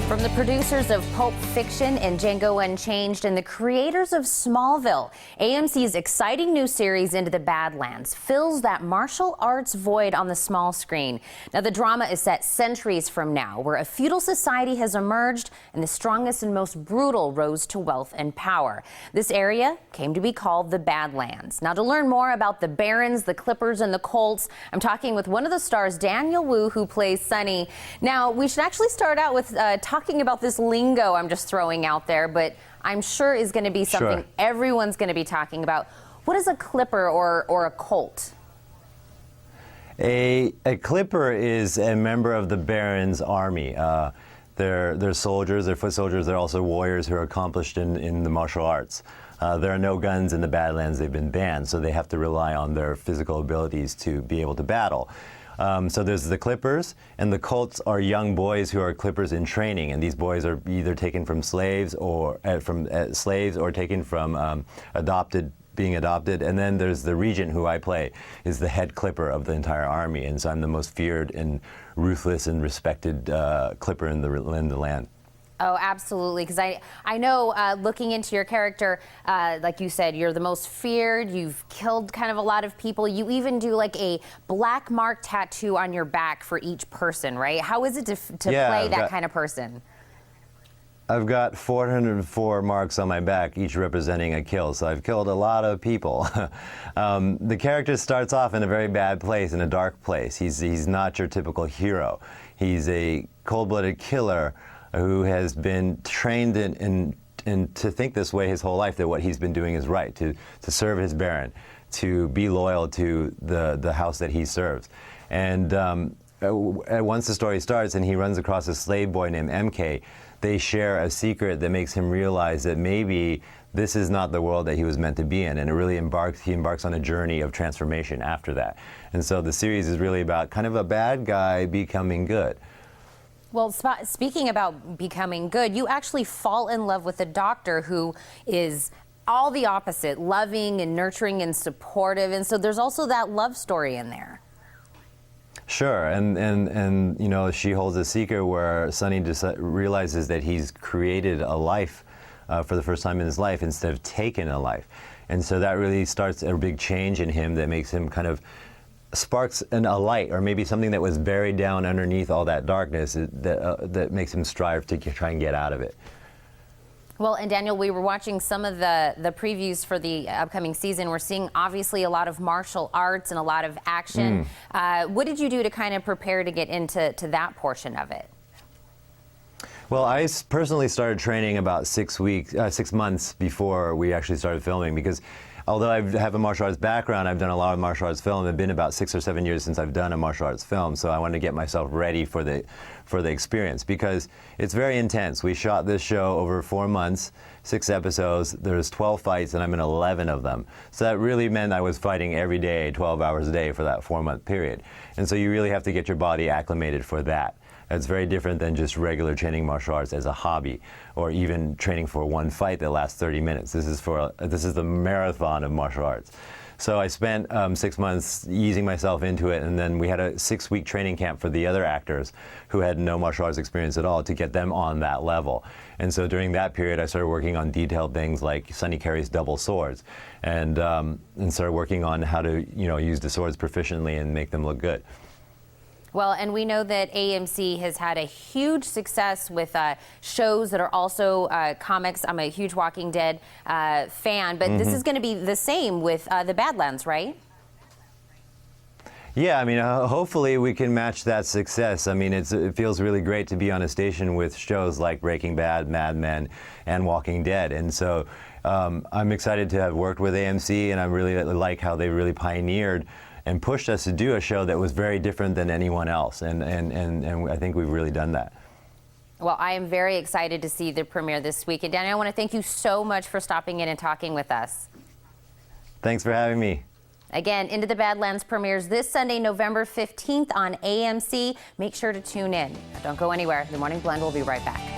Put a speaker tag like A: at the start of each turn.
A: From the producers of Pulp Fiction and Django Unchained and the creators of Smallville, AMC's exciting new series Into the Badlands fills that martial arts void on the small screen. Now, the drama is set centuries from now, where a feudal society has emerged and the strongest and most brutal rose to wealth and power. This area came to be called the Badlands. Now, to learn more about the Barons, the Clippers, and the Colts, I'm talking with one of the stars, Daniel Wu, who plays Sonny. Now, we should actually start out with talking about this lingo I'm just throwing out there, but I'm sure is going to be something everyone's going to be talking about. What is a Clipper or a Colt?
B: A Clipper is a member of the Baron's army. They're soldiers, they're foot soldiers, they're also warriors who are accomplished in the martial arts. There are no guns in the Badlands, they've been banned, so they have to rely on their physical abilities to be able to battle. So there's the Clippers, and the Colts are young boys who are Clippers in training, and these boys are either taken from slaves or taken from being adopted. And then there's the Regent, who I play, is the head Clipper of the entire army, and so I'm the most feared and ruthless and respected Clipper in the land.
A: Oh, absolutely, because I know looking into your character, like you said, you're the most feared, you've killed kind of a lot of people, you even do like a black mark tattoo on your back for each person, right? How is it to play that kind of person?
B: I've got 404 marks on my back, each representing a kill, so I've killed a lot of people. The character starts off in a very bad place, in a dark place. He's not your typical hero. He's a cold-blooded killer who has been trained in to think this way his whole life, that what he's been doing is right, to serve his Baron, to be loyal to the house that he serves. And once the story starts and he runs across a slave boy named MK, they share a secret that makes him realize that maybe this is not the world that he was meant to be in, and he embarks on a journey of transformation after that. And so the series is really about kind of a bad guy becoming good.
A: Well, speaking about becoming good, you actually fall in love with a doctor who is all the opposite, loving and nurturing and supportive, and so there's also that love story in there.
B: Sure, and you know, she holds a secret where Sonny realizes that he's created a life for the first time in his life instead of taken a life, and so that really starts a big change in him that makes him kind of sparks a light, or maybe something that was buried down underneath all that darkness that makes him strive to try and get out of it.
A: Well, and Daniel, we were watching some of the previews for the upcoming season. We're seeing obviously a lot of martial arts and a lot of action. What did you do to kind of prepare to get into that portion of it?
B: Well, I personally started training about 6 months before we actually started filming, because although I have a martial arts background, I've done a lot of martial arts film. It's been about 6 or 7 years since I've done a martial arts film, so I wanted to get myself ready for the experience, because it's very intense. We shot this show over 4 months, 6 episodes. There's 12 fights, and I'm in 11 of them. So that really meant I was fighting every day, 12 hours a day for that 4-month period. And so you really have to get your body acclimated for that. It's very different than just regular training martial arts as a hobby, or even training for one fight that lasts 30 minutes. This is the marathon of martial arts. So I spent 6 months easing myself into it, and then we had a 6-week training camp for the other actors who had no martial arts experience at all, to get them on that level. And so during that period, I started working on detailed things like Sonny carries double swords, and started working on how to use the swords proficiently and make them look good.
A: Well, and we know that AMC has had a huge success with shows that are also comics. I'm a huge Walking Dead fan, but this is going to be the same with the Badlands, right?
B: Yeah, I mean, hopefully we can match that success. I mean, it feels really great to be on a station with shows like Breaking Bad, Mad Men, and Walking Dead. And so I'm excited to have worked with AMC, and I really like how they really pioneered and pushed us to do a show that was very different than anyone else, and I think we've really done that.
A: Well, I am very excited to see the premiere this week. And Daniel, I want to thank you so much for stopping in and talking with us.
B: Thanks for having me.
A: Again, Into the Badlands premieres this Sunday, November 15th on AMC. Make sure to tune in. Now, don't go anywhere. The Morning Blend will be right back.